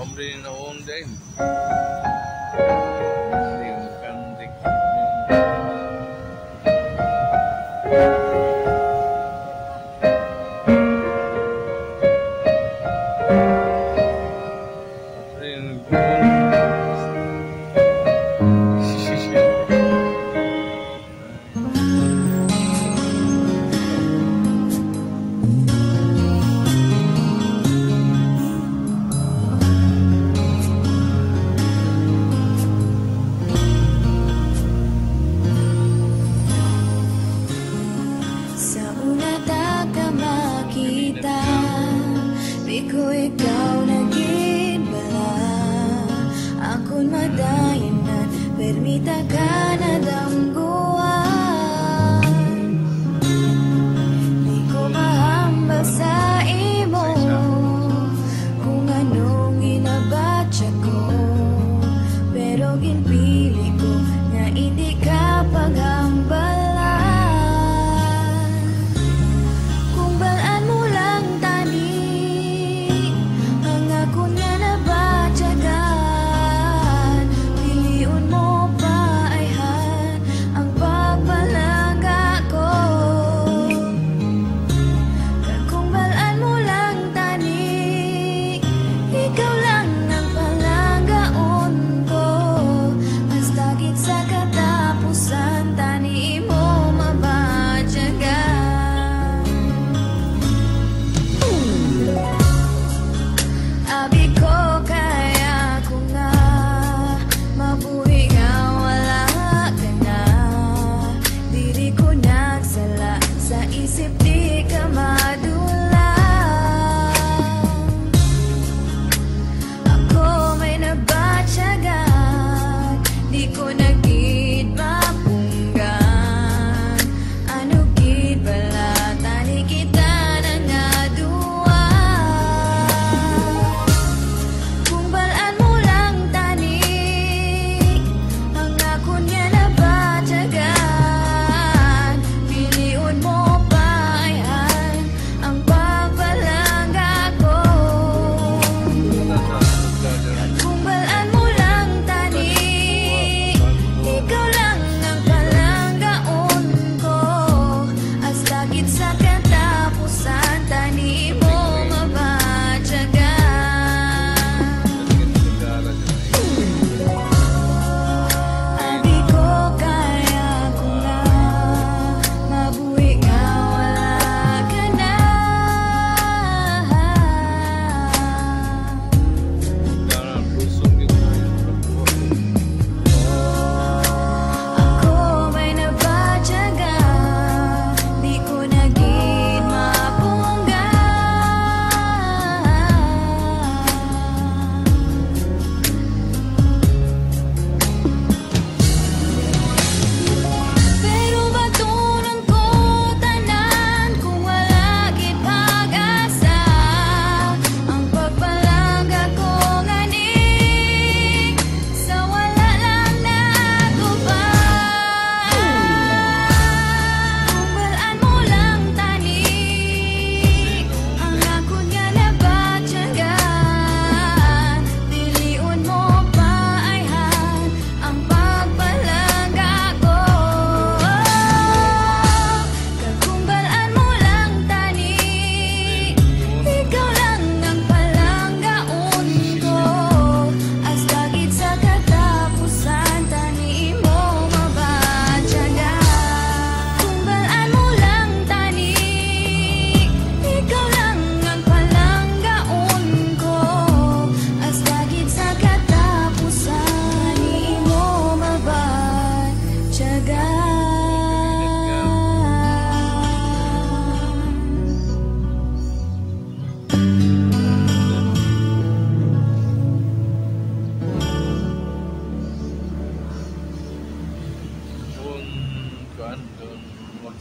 Hombre noon din.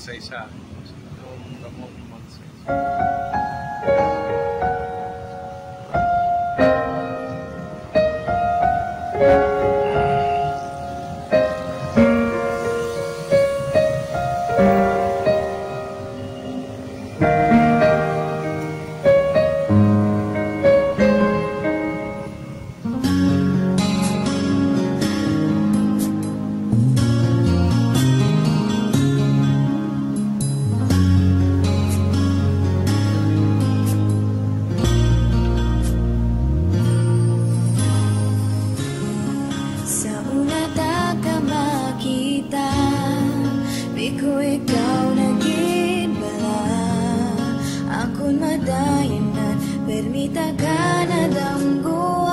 isa-isa. Yung ramon mag-isa-isa. permita ka na damguan.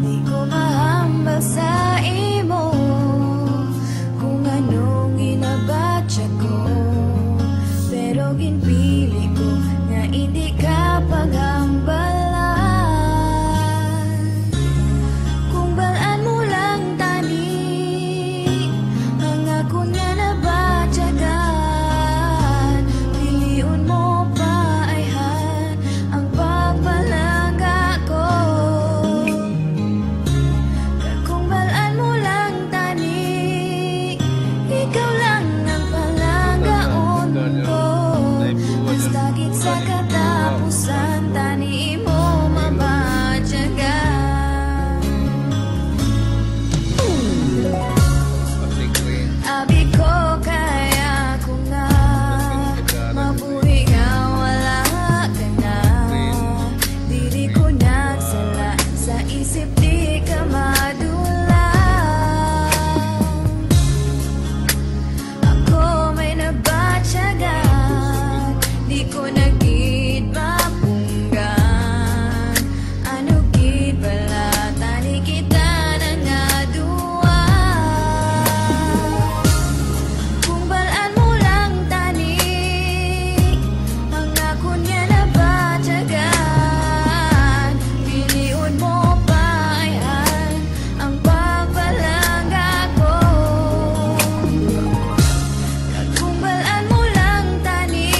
Di ko mahambal sa imo kung anong inabatya ko, pero ginpili ko nga hindi ka paghambalan. Kung balaan mo lang tani ang ako nga nabatyagan, piliun mo pa ayhan ang pagpalangga ko. Kung balaan mo lang tani, ikaw lang ang palanggaon ko. Basta git sa katapusan tani mo mabatyagan. Abi ko kaya ko nga mabuhi nga wala ka na. Diri ko nagsala sa isip di ka madulang. Ako may nabatyagan, di ko nagid mapunggan. Ano gid bala tani kita na nga duwa. Kung balaan mo lang tani ang ako niya nabatyagan, piliun mo pa ayhan ang pagpalangga ko. Kung balaan mo lang tani,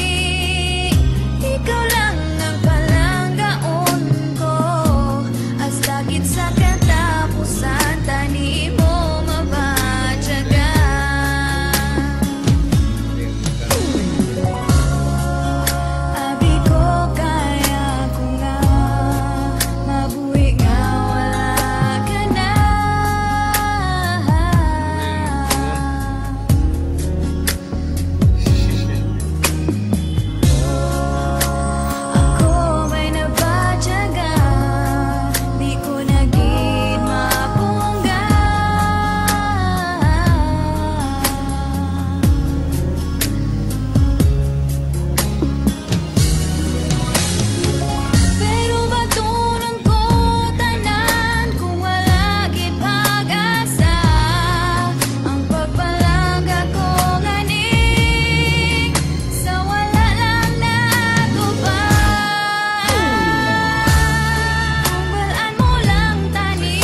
ikaw lang ang palanggaon ko. Hasta git sa katapusan tani mo mabatyagan. Abi ko kaya ko nga mabuhi nga wala ka na. Ako may nabatyagan, di ko nagid mapunggan. Pero batunon ko tanan kung wala gid pag-asa ang pagpalangga ko ngani sa wala lang natupad. Kung balaan mo lang tani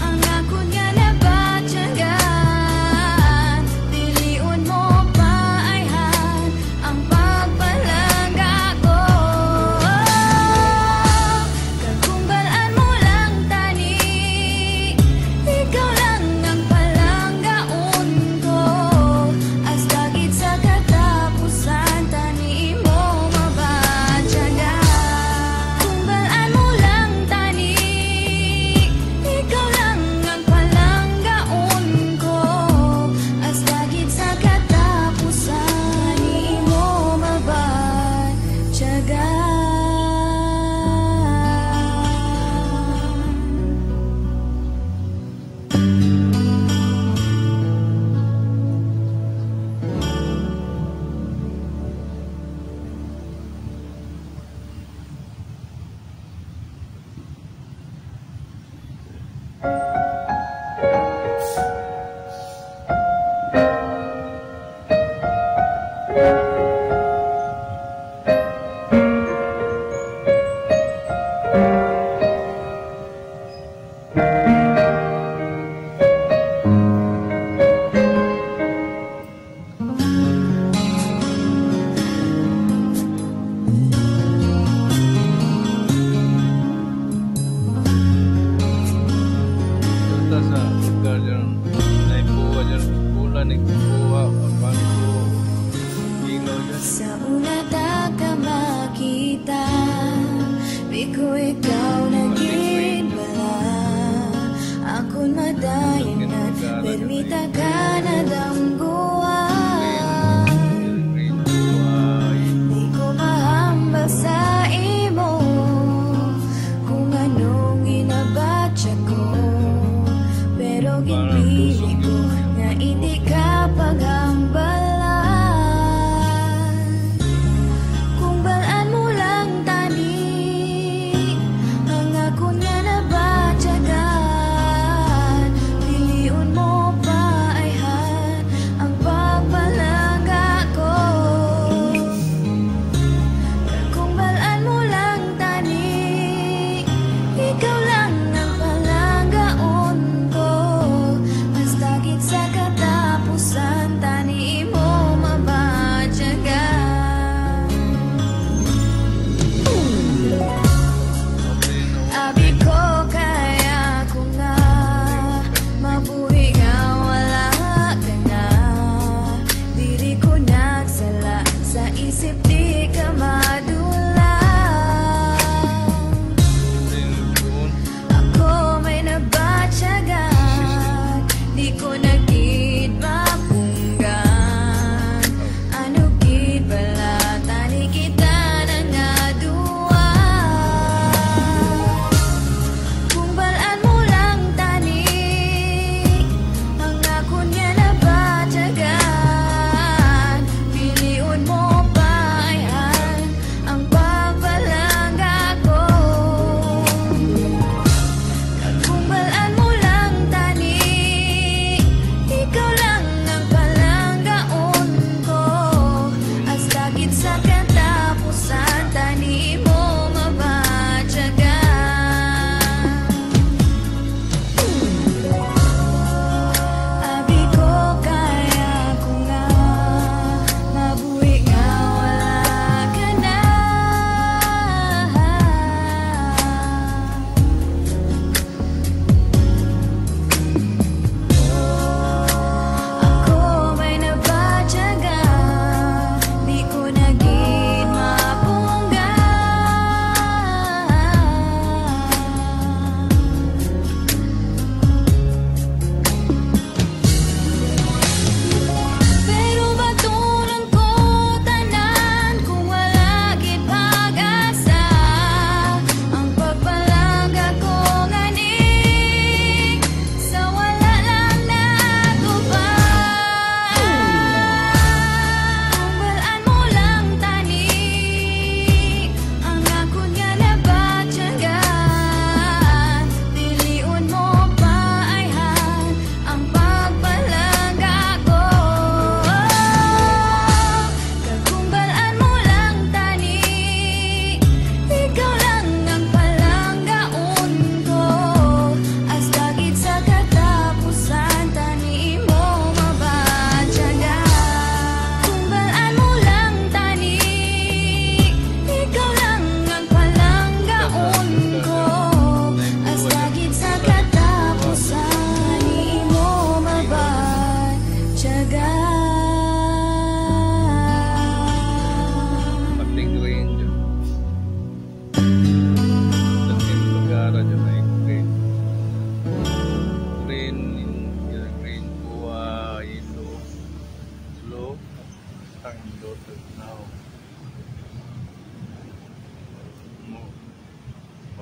ang ako nga nabatyagan, piliun mo pa ayhan ang pagpalangga ko. Kung balaan mo lang tani, ikaw lang ang palanggaon ko. Hasta git sa katapusan tani mo mabatyagan. Kung balaan mo lang tani, ikaw lang ang palanggaon ko. Hasta git sa katapusan tani mo mabatyagan. Sa una ta ka makita, biko ikaw naging bala. Ako madayon na permita ka na damguan. Di ko mahambal sa imo kung anong inabatya ko, pero ginpili ko nga hindi ka paghambalan.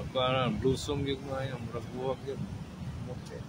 para blossom yung mga yung murag buwag yun. Okay.